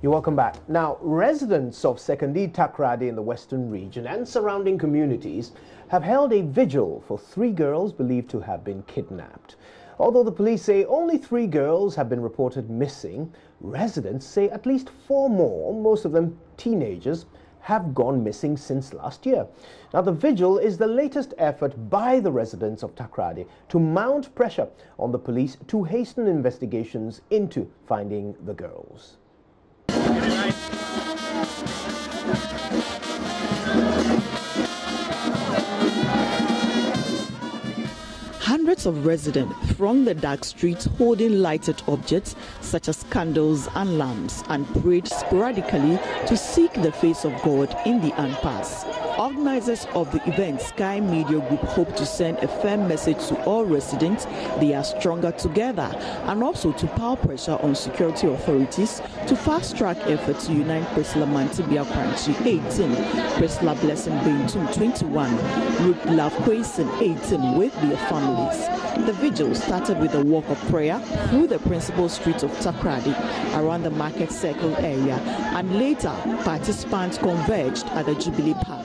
You're welcome back. Now, residents of Sekondi Takoradi in the Western region and surrounding communities have held a vigil for 3 girls believed to have been kidnapped. Although the police say only 3 girls have been reported missing, residents say at least 4 more, most of them teenagers, have gone missing since last year. Now, the vigil is the latest effort by the residents of Takoradi to mount pressure on the police to hasten investigations into finding the girls. Hundreds of residents thronged the dark streets holding lighted objects such as candles and lamps and prayed sporadically to seek the face of God in the impasse. Organizers of the event, Sky Media Group, hope to send a firm message to all residents they are stronger together, and also to pile pressure on security authorities to fast-track efforts to unite Priscilla Mantibia Kranchi 18, Priscilla Blessing Bentum 21, Ruth Love Quason 18 with their families. The vigil started with a walk of prayer through the principal streets of Takoradi around the Market Circle area, and later participants converged at the Jubilee Park.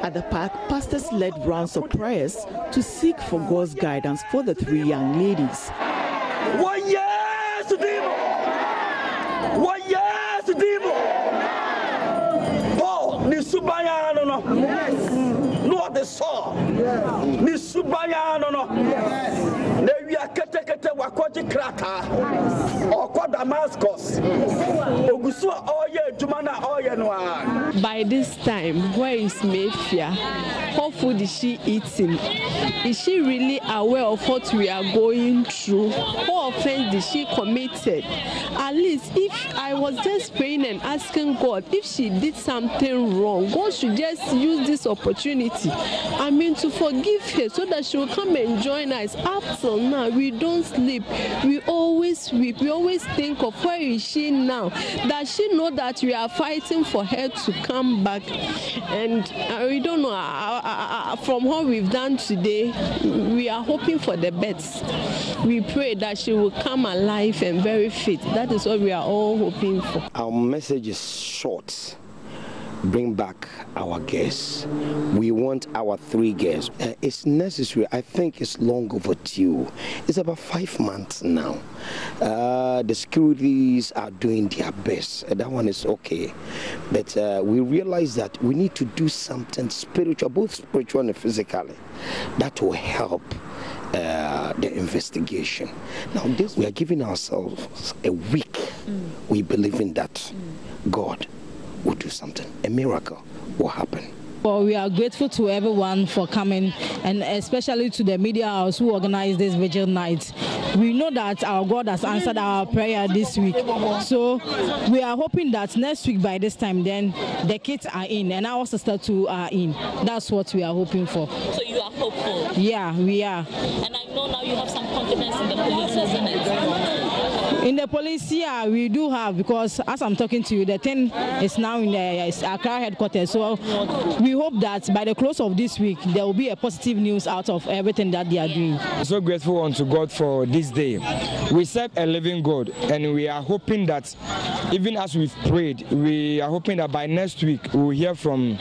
At the park, pastors led rounds of prayers to seek for God's guidance for the 3 young ladies. By this time, where is Mayfair? What food is she eating? Is she really aware of what we are going through? What offense did she committed? At least if I was just praying and asking God, if she did something wrong, God should just use this opportunity, to forgive her so that she will come and join us. Up till now, we don't sleep. We always weep. We always think of where is she now? Does she know that we are fighting for her to come back? And we don't know. From what we've done today, we are hoping for the best. We pray that she will come alive and very fit. That is what we are all hoping for. Our message is short. Bring back our guests. We want our 3 girls. It's necessary. I think it's long overdue. It's about 5 months now. The securities are doing their best. That one is okay. But we realize that we need to do something spiritual, both spiritual and physically, that will help the investigation. Now, this we are giving ourselves a week. We believe in that God will do something. A miracle will happen. Well, we are grateful to everyone for coming, and especially to the media house who organized this vigil night. We know that our God has answered our prayer this week, so we are hoping that next week by this time then the kids are in and our sister too are in. That's what we are hoping for. So you are hopeful? Yeah, we are. And I know now you have some confidence in the police, isn't it? In the police, yeah, we do have, because as I'm talking to you, the thing is now in the Accra headquarters. So we hope that by the close of this week, there will be a positive news out of everything that they are doing. So grateful unto God for this day. We serve a living God, and we are hoping that even as we've prayed, we are hoping that by next week we will hear from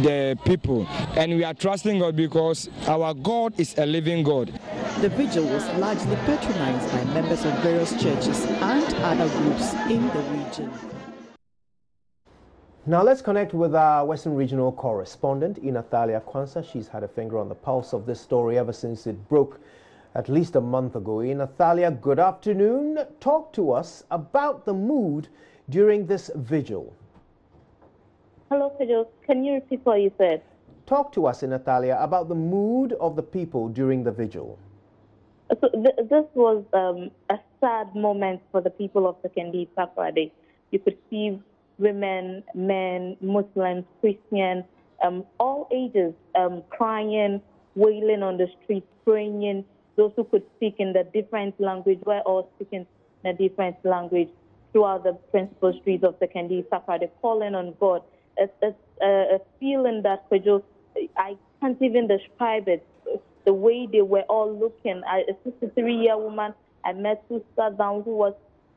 the people. And we are trusting God because our God is a living God. The vigil was largely patronized by members of various churches and other groups in the region. Now let's connect with our Western Regional correspondent, Natalia Kwanzaa. She's had a finger on the pulse of this story ever since it broke at least a month ago. Natalia, good afternoon. Talk to us about the mood during this vigil. Hello, Pedro. Can you repeat what you said? Talk to us, Natalia, about the mood of the people during the vigil. So this was a sad moment for the people of Sekondi Takoradi. You could see women, men, Muslims, Christians, all ages crying, wailing on the streets, praying. Those who could speak in the different language were all speaking in a different language throughout the principal streets of Sekondi Takoradi, calling on God. It's a feeling that I can't even describe it. The way they were all looking. A 63-year woman I met who sat down, who was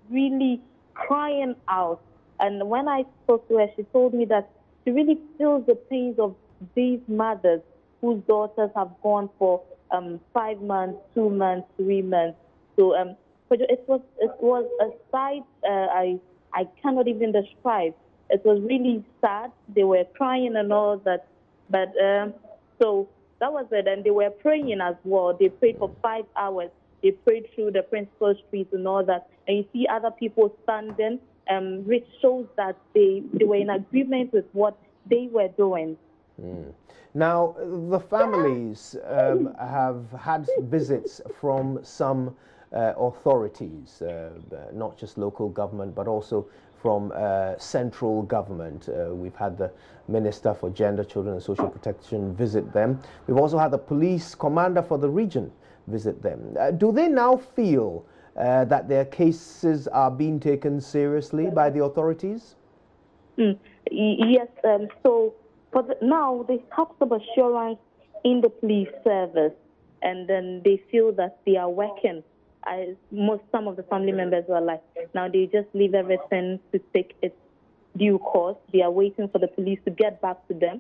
really crying out. And when I spoke to her, she told me that she really feels the pains of these mothers whose daughters have gone for 5 months, 2 months, 3 months. So but it was a sight I cannot even describe. It was really sad. They were crying and all that. But so that was it. And they were praying as well. They prayed for 5 hours. They prayed through the principal streets and all that. And you see other people standing, which shows that they were in agreement with what they were doing. Now, the families have had visits from some authorities, not just local government, but also from central government. We've had the Minister for Gender, Children and Social Protection visit them. We've also had the police commander for the region visit them. Do they now feel that their cases are being taken seriously by the authorities? Yes, so now they have some assurance in the police service, and then they feel that they are working. Some of the family members were like, now they just leave everything to take its due course. They are waiting for the police to get back to them.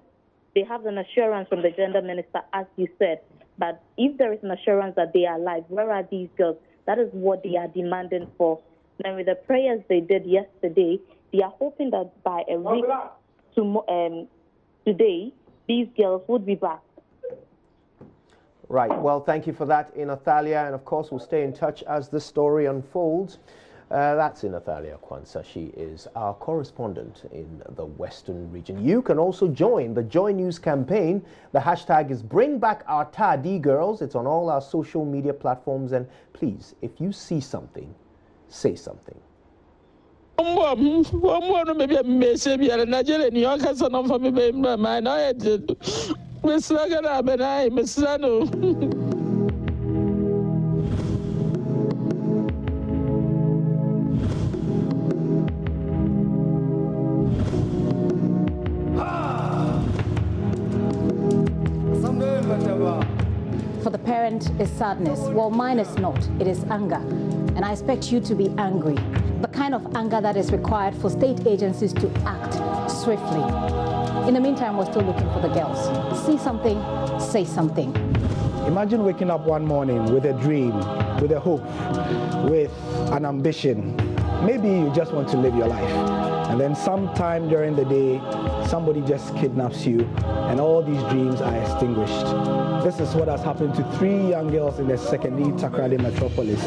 They have an assurance from the gender minister, as you said, but if there is an assurance that they are alive, where are these girls? That is what they are demanding for. Now, with the prayers they did yesterday, they are hoping that by a week today, these girls would be back. Right. Well, thank you for that, Inathalia. And of course, we'll stay in touch as the story unfolds. That's Inathalia Kwanzaa. She is our correspondent in the Western region. You can also join the JoyNews campaign. The hashtag is Bring Back Our Tadi Girls. It's on all our social media platforms. And please, if you see something, say something. For the parent is sadness. Well, mine is not. It is anger. And I expect you to be angry. The kind of anger that is required for state agencies to act swiftly. In the meantime, we're still looking for the girls. See something, say something. Imagine waking up one morning with a dream, with a hope, with an ambition. Maybe you just want to live your life. And then sometime during the day, somebody just kidnaps you and all these dreams are extinguished. This is what has happened to 3 young girls in the Sekondi Takoradi metropolis.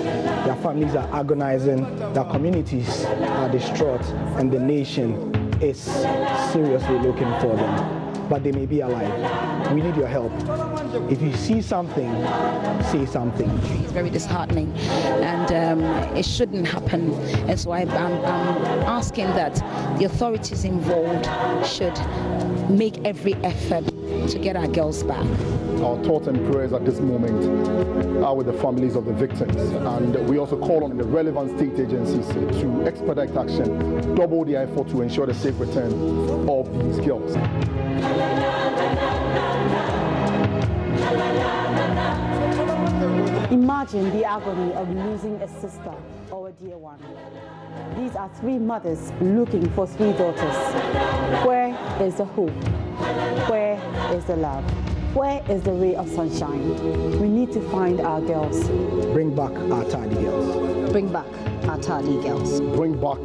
Their families are agonizing, their communities are distraught, and the nation is seriously looking for them. But they may be alive. We need your help. If you see something, say something. It's very disheartening, and it shouldn't happen. And so I'm asking that the authorities involved should make every effort to get our girls back. Our thoughts and prayers at this moment are with the families of the victims, and we also call on the relevant state agencies to expedite action, double the effort to ensure the safe return of these girls. Imagine the agony of losing a sister or a dear one. These are 3 mothers looking for 3 daughters. Where is the hope? Where is the love? Where is the ray of sunshine? We need to find our girls. Bring back our Tadi girls. Bring back our Tadi girls. Bring back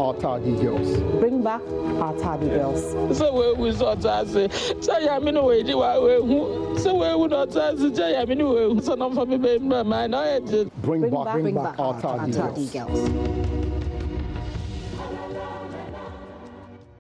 our Tadi girls. Bring back our Tadi girls. So we saw that say I mean we do so we would not say I mean we so no for me my bring back our Tadi girls.